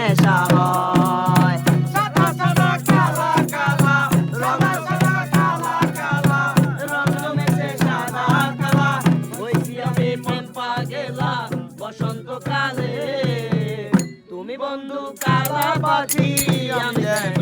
নেশা হয়। সাদা সাদা কালা কালা রং সাদা কালা কালা রং জমেছে সাদা কালা হইছি আমি প্রেম পাগেলা বসন্তকালে তুমি বন্ধু কালা পাখি আমি যেন